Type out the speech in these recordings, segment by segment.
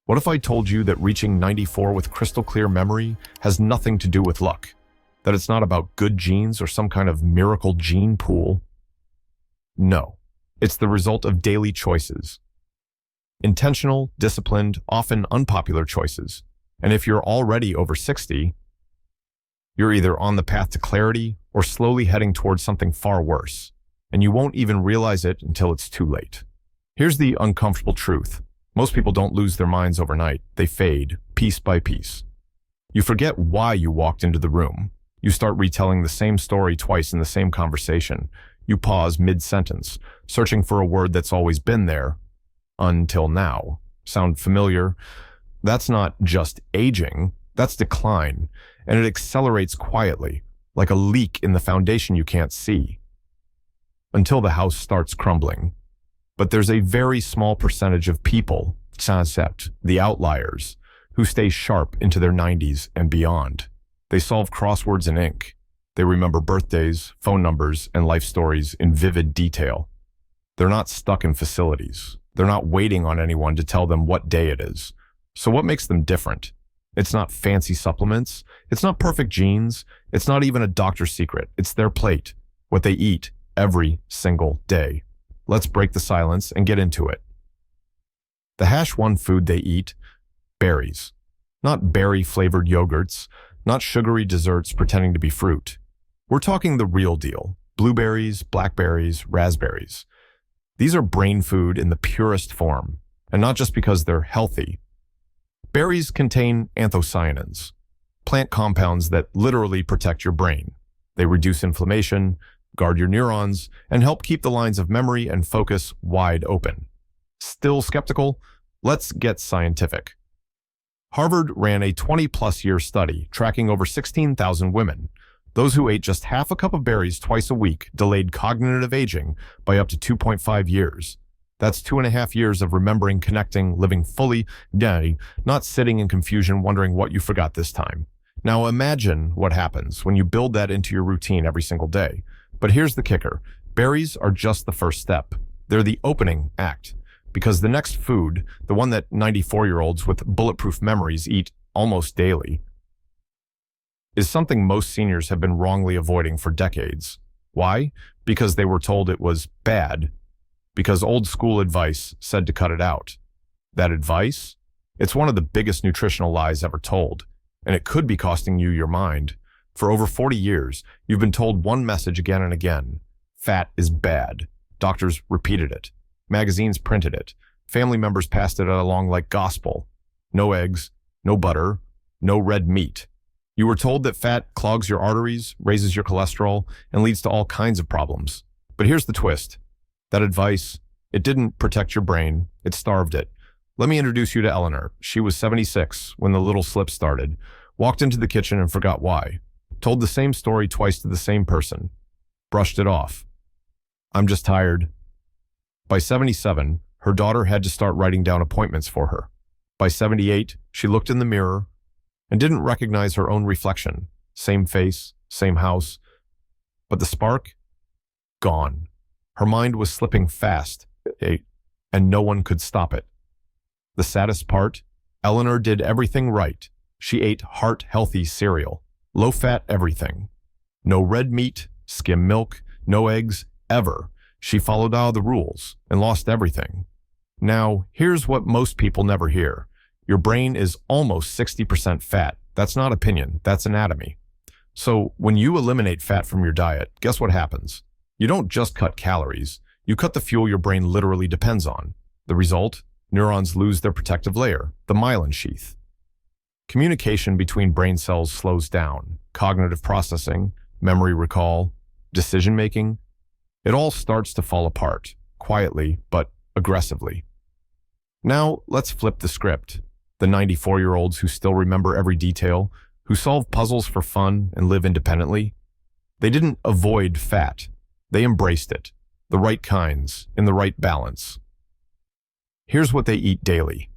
What if I told you that reaching 94 with crystal clear memory has nothing to do with luck? That it's not about good genes or some kind of miracle gene pool? No, it's the result of daily choices. Intentional, disciplined, often unpopular choices. And if you're already over 60, you're either on the path to clarity or slowly heading towards something far worse, and you won't even realize it until it's too late. Here's the uncomfortable truth. Most people don't lose their minds overnight. They fade, piece by piece. You forget why you walked into the room. You start retelling the same story twice in the same conversation. You pause mid-sentence, searching for a word that's always been there. Until now. Sound familiar? That's not just aging, that's decline, and it accelerates quietly, like a leak in the foundation you can't see, until the house starts crumbling. But there's a very small percentage of people, the outliers, who stay sharp into their 90s and beyond. They solve crosswords in ink. They remember birthdays, phone numbers, and life stories in vivid detail. They're not stuck in facilities. They're not waiting on anyone to tell them what day it is. So what makes them different? It's not fancy supplements. It's not perfect genes. It's not even a doctor's secret. It's their plate, what they eat every single day. Let's break the silence and get into it. The #1 food they eat: berries. Not berry-flavored yogurts, not sugary desserts pretending to be fruit. We're talking the real deal: blueberries, blackberries, raspberries. These are brain food in the purest form, and not just because they're healthy. Berries contain anthocyanins, plant compounds that literally protect your brain. They reduce inflammation, guard your neurons, and help keep the lines of memory and focus wide open. Still skeptical? Let's get scientific. Harvard ran a 20-plus year study tracking over 16,000 women. Those who ate just half a cup of berries twice a week delayed cognitive aging by up to 2.5 years. That's 2.5 years of remembering, connecting, living fully, not sitting in confusion wondering what you forgot this time. Now imagine what happens when you build that into your routine every single day. But here's the kicker. Berries are just the first step. They're the opening act. Because the next food, the one that 94-year-olds with bulletproof memories eat almost daily, is something most seniors have been wrongly avoiding for decades. Why? Because they were told it was bad. Because old school advice said to cut it out. That advice? It's one of the biggest nutritional lies ever told, and it could be costing you your mind. For over 40 years, you've been told one message again and again: fat is bad. Doctors repeated it. Magazines printed it. Family members passed it along like gospel. No eggs, no butter, no red meat. You were told that fat clogs your arteries, raises your cholesterol, and leads to all kinds of problems. But here's the twist. That advice, it didn't protect your brain, it starved it. Let me introduce you to Eleanor. She was 76 when the little slip started, walked into the kitchen and forgot why. Told the same story twice to the same person. Brushed it off. I'm just tired. By 77, her daughter had to start writing down appointments for her. By 78, she looked in the mirror and didn't recognize her own reflection. Same face, same house. But the spark? Gone. Her mind was slipping fast, and no one could stop it. The saddest part? Eleanor did everything right. She ate heart-healthy cereal, low-fat everything. No red meat, skim milk, no eggs, ever. She followed all the rules and lost everything. Now, here's what most people never hear. Your brain is almost 60% fat. That's not opinion, that's anatomy. So when you eliminate fat from your diet, guess what happens? You don't just cut calories, you cut the fuel your brain literally depends on. The result? Neurons lose their protective layer, the myelin sheath. Communication between brain cells slows down. Cognitive processing, memory recall, decision-making, it all starts to fall apart, quietly but aggressively. Now, let's flip the script. The 94-year-olds who still remember every detail, who solve puzzles for fun and live independently, they didn't avoid fat. They embraced it, the right kinds, in the right balance. Here's what they eat daily.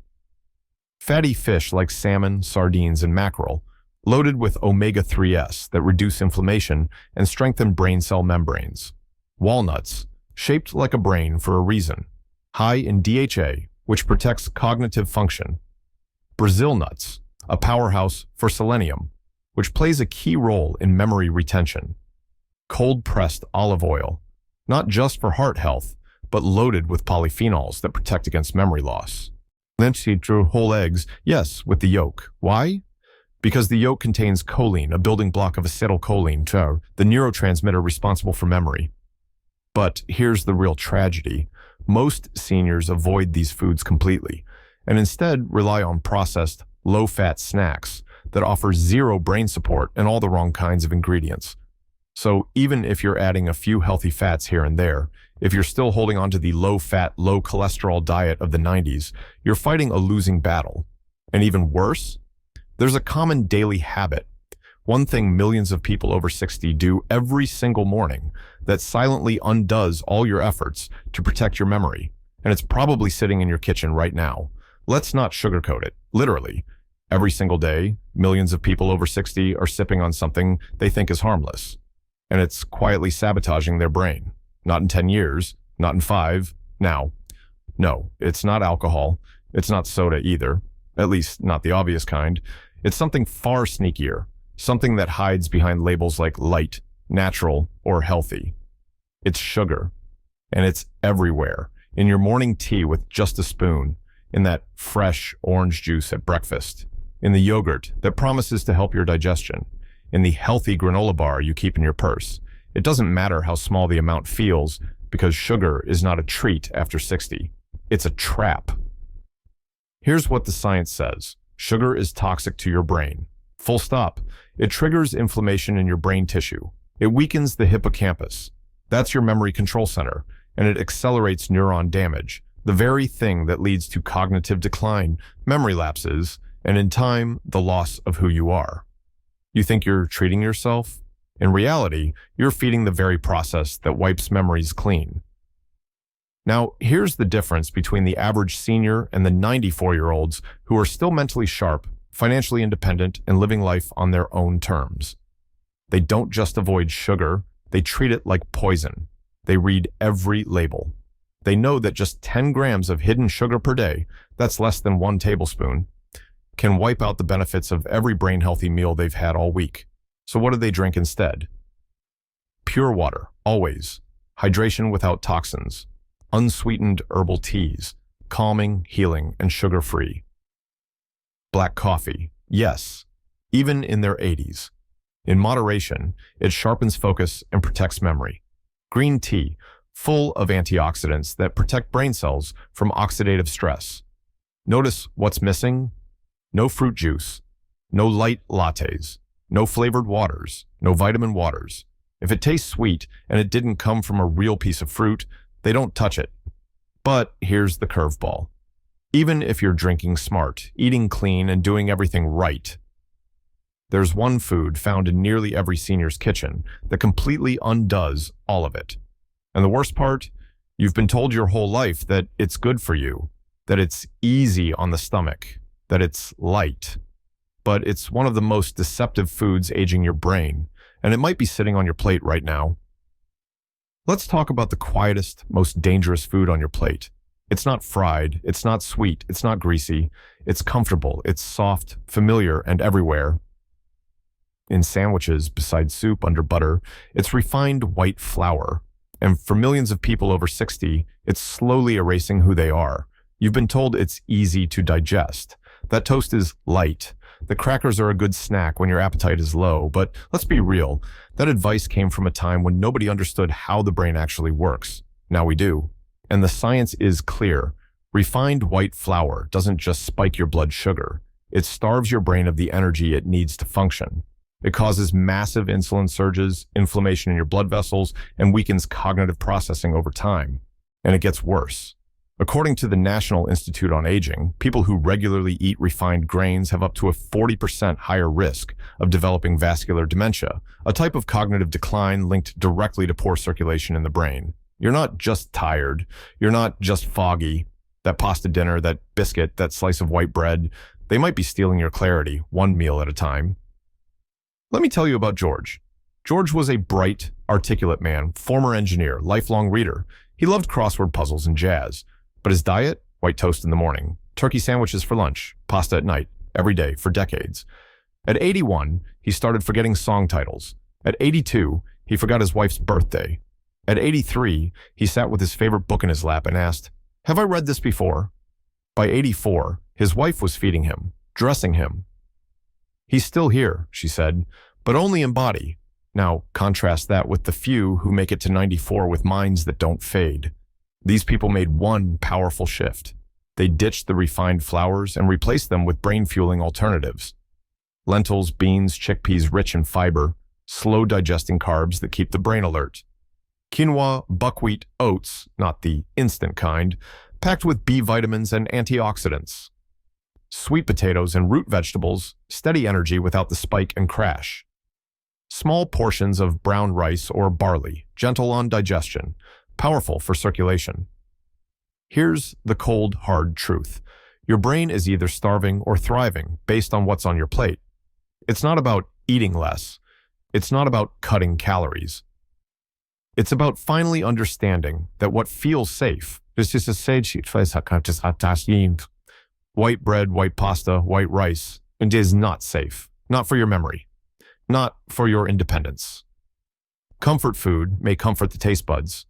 Fatty fish like salmon, sardines, and mackerel, loaded with omega-3s that reduce inflammation and strengthen brain cell membranes. Walnuts, shaped like a brain for a reason, high in DHA, which protects cognitive function. Brazil nuts, a powerhouse for selenium, which plays a key role in memory retention. Cold-pressed olive oil, not just for heart health, but loaded with polyphenols that protect against memory loss. Lenticchie whole eggs, yes, with the yolk. Why? Because the yolk contains choline, a building block of acetylcholine, the neurotransmitter responsible for memory. But here's the real tragedy. Most seniors avoid these foods completely, and instead rely on processed, low-fat snacks that offer zero brain support and all the wrong kinds of ingredients. So even if you're adding a few healthy fats here and there, if you're still holding on to the low-fat, low-cholesterol diet of the 90s, you're fighting a losing battle. And even worse, there's a common daily habit, one thing millions of people over 60 do every single morning that silently undoes all your efforts to protect your memory, and it's probably sitting in your kitchen right now. Let's not sugarcoat it. Literally, every single day, millions of people over 60 are sipping on something they think is harmless, and it's quietly sabotaging their brain. Not in 10 years, not in 5, now. No, it's not alcohol. It's not soda either, at least not the obvious kind. It's something far sneakier, something that hides behind labels like light, natural, or healthy. It's sugar, and it's everywhere, in your morning tea with just a spoon, in that fresh orange juice at breakfast, in the yogurt that promises to help your digestion, in the healthy granola bar you keep in your purse. It doesn't matter how small the amount feels, because sugar is not a treat after 60. It's a trap. Here's what the science says. Sugar is toxic to your brain. Full stop. It triggers inflammation in your brain tissue. It weakens the hippocampus. That's your memory control center, and it accelerates neuron damage, the very thing that leads to cognitive decline, memory lapses, and in time, the loss of who you are. You think you're treating yourself? In reality, you're feeding the very process that wipes memories clean. Now, here's the difference between the average senior and the 94-year-olds who are still mentally sharp, financially independent, and living life on their own terms. They don't just avoid sugar, they treat it like poison. They read every label. They know that just 10 grams of hidden sugar per day, that's less than 1 tablespoon, can wipe out the benefits of every brain-healthy meal they've had all week. So what do they drink instead? Pure water, always. Hydration without toxins. Unsweetened herbal teas. Calming, healing, and sugar-free. Black coffee, yes, even in their 80s. In moderation, it sharpens focus and protects memory. Green tea, full of antioxidants that protect brain cells from oxidative stress. Notice what's missing? No fruit juice, no light lattes, no flavored waters, no vitamin waters. If it tastes sweet and it didn't come from a real piece of fruit, they don't touch it. But here's the curveball. Even if you're drinking smart, eating clean, and doing everything right, there's one food found in nearly every senior's kitchen that completely undoes all of it. And the worst part, you've been told your whole life that it's good for you, that it's easy on the stomach, that it's light. But it's one of the most deceptive foods aging your brain, and it might be sitting on your plate right now. Let's talk about the quietest, most dangerous food on your plate. It's not fried, it's not sweet, it's not greasy. It's comfortable, it's soft, familiar, and everywhere. In sandwiches, beside soup, under butter, it's refined white flour. And for millions of people over 60, it's slowly erasing who they are. You've been told it's easy to digest. That toast is light. The crackers are a good snack when your appetite is low, but let's be real. That advice came from a time when nobody understood how the brain actually works. Now we do. And the science is clear. Refined white flour doesn't just spike your blood sugar. It starves your brain of the energy it needs to function. It causes massive insulin surges, inflammation in your blood vessels, and weakens cognitive processing over time. And it gets worse. According to the National Institute on Aging, people who regularly eat refined grains have up to a 40% higher risk of developing vascular dementia, a type of cognitive decline linked directly to poor circulation in the brain. You're not just tired. You're not just foggy. That pasta dinner, that biscuit, that slice of white bread, they might be stealing your clarity, one meal at a time. Let me tell you about George. George was a bright, articulate man, former engineer, lifelong reader. He loved crossword puzzles and jazz. But his diet? White toast in the morning. turkey sandwiches for lunch, pasta at night, every day for decades. At 81, he started forgetting song titles. At 82, he forgot his wife's birthday. At 83, he sat with his favorite book in his lap and asked, "Have I read this before?" By 84, his wife was feeding him, dressing him. "He's still here," she said, "but only in body." Now, contrast that with the few who make it to 94 with minds that don't fade. These people made one powerful shift. They ditched the refined flours and replaced them with brain-fueling alternatives. Lentils, beans, chickpeas rich in fiber, slow-digesting carbs that keep the brain alert. Quinoa, buckwheat, oats, not the instant kind, packed with B vitamins and antioxidants. Sweet potatoes and root vegetables, steady energy without the spike and crash. Small portions of brown rice or barley, gentle on digestion, powerful for circulation. Here's the cold, hard truth. Your brain is either starving or thriving based on what's on your plate. It's not about eating less. It's not about cutting calories. It's about finally understanding that what feels safe is just white bread, white pasta, white rice, and is not safe. Not for your memory. Not for your independence. Comfort food may comfort the taste buds,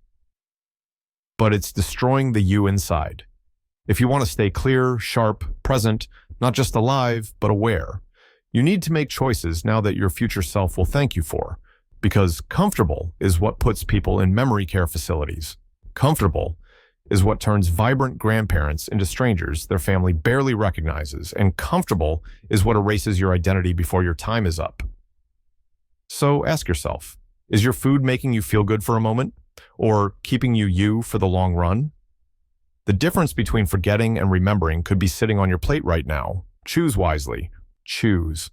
but it's destroying the you inside. If you want to stay clear, sharp, present, not just alive, but aware, you need to make choices now that your future self will thank you for, because comfortable is what puts people in memory care facilities. Comfortable is what turns vibrant grandparents into strangers their family barely recognizes, and comfortable is what erases your identity before your time is up. So ask yourself, is your food making you feel good for a moment, or keeping you for the long run? The difference between forgetting and remembering could be sitting on your plate right now. Choose wisely. Choose.